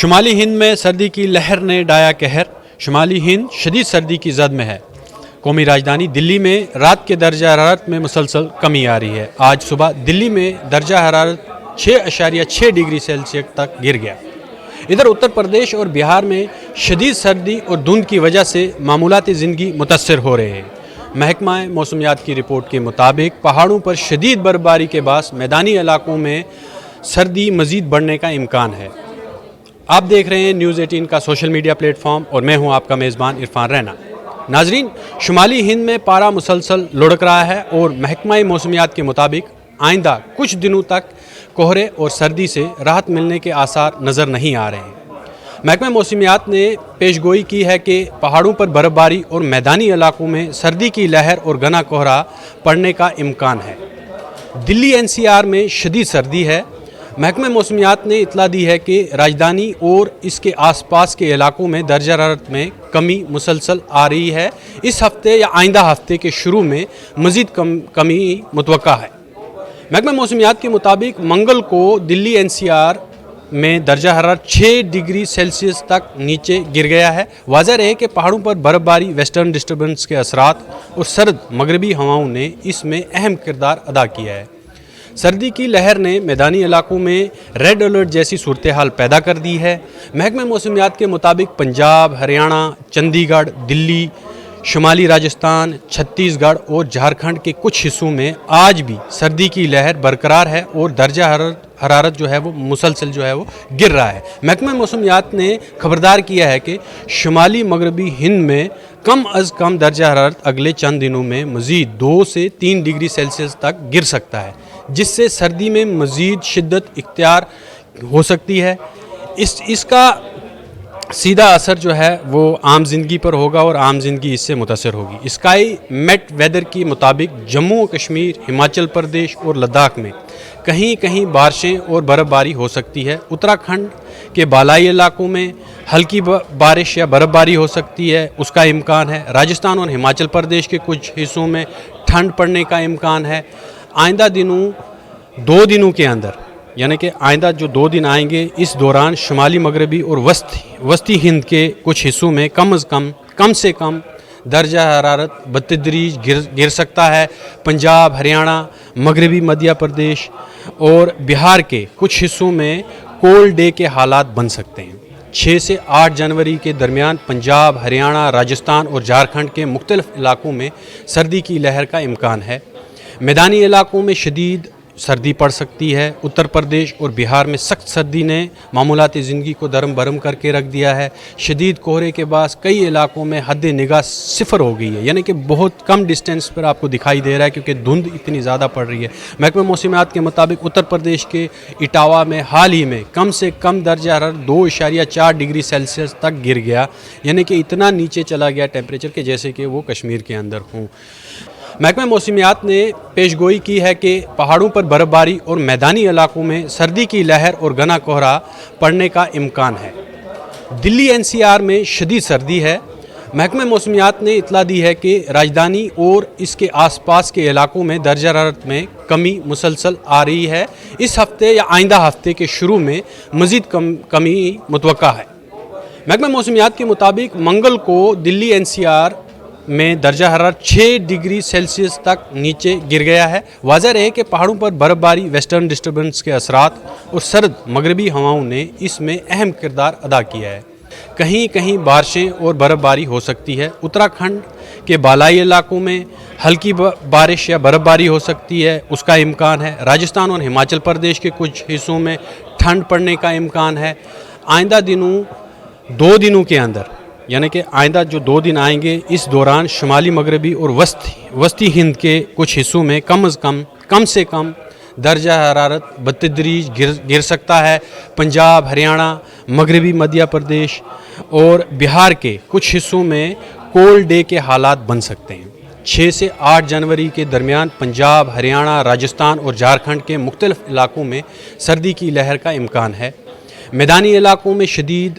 شمالی ہند میں سردی کی لہر نے ڈایا قہر. شمالی ہند شدید سردی کی زد میں ہے. قومی راجدھانی دلی میں رات کے درجہ حرارت میں مسلسل کمی آ رہی ہے. آج صبح دلی میں درجہ حرارت 6.6 ڈگری سیلسیس تک گر گیا. ادھر اتر پردیش اور بہار میں شدید سردی اور دھند کی وجہ سے معمولات زندگی متاثر ہو رہے ہیں. محکمہ موسمیات کی رپورٹ کے مطابق پہاڑوں پر شدید برفباری کے باعث میدانی علاقوں میں سردی مزید بڑھنے کا امکان ہے. آپ دیکھ رہے ہیں نیوز 18 کا سوشل میڈیا پلیٹ فارم اور میں ہوں آپ کا میزبان عرفان رینا. ناظرین، شمالی ہند میں پارا مسلسل لڑک رہا ہے اور محکمہ موسمیات کے مطابق آئندہ کچھ دنوں تک کہرے اور سردی سے راحت ملنے کے آثار نظر نہیں آ رہے ہیں. محکمہ موسمیات نے پیش گوئی کی ہے کہ پہاڑوں پر برف باری اور میدانی علاقوں میں سردی کی لہر اور گھنا کہرا پڑنے کا امکان ہے. دلی NCR میں شدید سردی ہے. محکمہ موسمیات نے اطلاع دی ہے کہ راجدھانی اور اس کے آس پاس کے علاقوں میں درجہ حرارت میں کمی مسلسل آ رہی ہے. اس ہفتے یا آئندہ ہفتے کے شروع میں مزید کمی متوقع ہے. محکمہ موسمیات کے مطابق منگل کو دلی NCR میں درجہ حرارت 6 ڈگری سیلسیس تک نیچے گر گیا ہے. واضح رہے کہ پہاڑوں پر برف باری، ویسٹرن ڈسٹربنس کے اثرات اور سرد مغربی ہواؤں نے اس میں اہم کردار ادا کیا ہے. سردی کی لہر نے میدانی علاقوں میں ریڈ الرٹ جیسی صورتحال پیدا کر دی ہے. محکمہ موسمیات کے مطابق پنجاب، ہریانہ، چندی گڑھ، دلی، شمالی راجستھان، چھتیس گڑھ اور جھارکھنڈ کے کچھ حصوں میں آج بھی سردی کی لہر برقرار ہے اور درجہ حرارت جو ہے وہ مسلسل جو ہے وہ گر رہا ہے. محکمہ موسمیات نے خبردار کیا ہے کہ شمالی مغربی ہند میں کم از کم درجہ حرارت اگلے چند دنوں میں مزید 2 سے 3 ڈگری سیلسیس تک گر سکتا ہے، جس سے سردی میں مزید شدت اختیار ہو سکتی ہے. اس کا سیدھا اثر جو ہے وہ عام زندگی پر ہوگا اور عام زندگی اس سے متاثر ہوگی. اسکائی میٹ ویدر کے مطابق جموں و کشمیر، ہماچل پردیش اور لداخ میں کہیں کہیں بارشیں اور برف باری ہو سکتی ہے. اتراکھنڈ کے بالائی علاقوں میں ہلکی بارش یا برف باری ہو سکتی ہے، اس کا امکان ہے. راجستھان اور ہماچل پردیش کے کچھ حصوں میں ٹھنڈ پڑنے کا امکان ہے. آئندہ دنوں 2 دنوں کے اندر، یعنی کہ آئندہ جو 2 دن آئیں گے، اس دوران شمالی مغربی اور وسطی ہند کے کچھ حصوں میں کم سے کم درجہ حرارت بتدریج گر سکتا ہے. پنجاب، ہریانہ، مغربی مدھیہ پردیش اور بہار کے کچھ حصوں میں کولڈ ڈے کے حالات بن سکتے ہیں. 6 سے 8 جنوری کے درمیان پنجاب، ہریانہ، راجستھان اور جھارکھنڈ کے مختلف علاقوں میں سردی کی لہر کا امکان ہے. میدانی علاقوں میں شدید سردی پڑ سکتی ہے. اتر پردیش اور بہار میں سخت سردی نے معمولات زندگی کو درم برم کر کے رکھ دیا ہے. شدید کہرے کے باعث کئی علاقوں میں حد نگاہ 0 ہو گئی ہے، یعنی کہ بہت کم ڈسٹینس پر آپ کو دکھائی دے رہا ہے کیونکہ دھند اتنی زیادہ پڑ رہی ہے. محکمہ موسمیات کے مطابق اتر پردیش کے اٹاوا میں حال ہی میں کم سے کم درجہ حرارت 2.4 ڈگری سیلسیس تک گر گیا، یعنی کہ اتنا نیچے چلا گیا ٹیمپریچر کہ جیسے کہ وہ کشمیر کے اندر ہوں. محکمہ موسمیات نے پیش گوئی کی ہے کہ پہاڑوں پر برف باری اور میدانی علاقوں میں سردی کی لہر اور گھنا کہرا پڑنے کا امکان ہے. دلی NCR میں شدید سردی ہے. محکمہ موسمیات نے اطلاع دی ہے کہ راجدھانی اور اس کے آس پاس کے علاقوں میں درجہ حرارت میں کمی مسلسل آ رہی ہے. اس ہفتے یا آئندہ ہفتے کے شروع میں مزید کمی متوقع ہے. محکمہ موسمیات کے مطابق منگل کو دلی NCR میں درجہ حرارت 6 ڈگری سیلسیس تک نیچے گر گیا ہے. واضح رہے کہ پہاڑوں پر برف باری، ویسٹرن ڈسٹربنس کے اثرات اور سرد مغربی ہواؤں نے اس میں اہم کردار ادا کیا ہے. کہیں کہیں بارشیں اور برف باری ہو سکتی ہے. اتراکھنڈ کے بالائی علاقوں میں ہلکی بارش یا برف باری ہو سکتی ہے، اس کا امکان ہے. راجستھان اور ہماچل پردیش کے کچھ حصوں میں ٹھنڈ پڑنے کا امکان ہے. آئندہ دنوں 2 دنوں کے اندر، یعنی کہ آئندہ جو 2 دن آئیں گے، اس دوران شمالی مغربی اور وسطی ہند کے کچھ حصوں میں کم سے کم درجہ حرارت بتدریج گر سکتا ہے. پنجاب، ہریانہ، مغربی مدھیہ پردیش اور بہار کے کچھ حصوں میں کولڈ ڈے کے حالات بن سکتے ہیں. 6 سے 8 جنوری کے درمیان پنجاب، ہریانہ، راجستھان اور جھارکھنڈ کے مختلف علاقوں میں سردی کی لہر کا امکان ہے. میدانی علاقوں میں شدید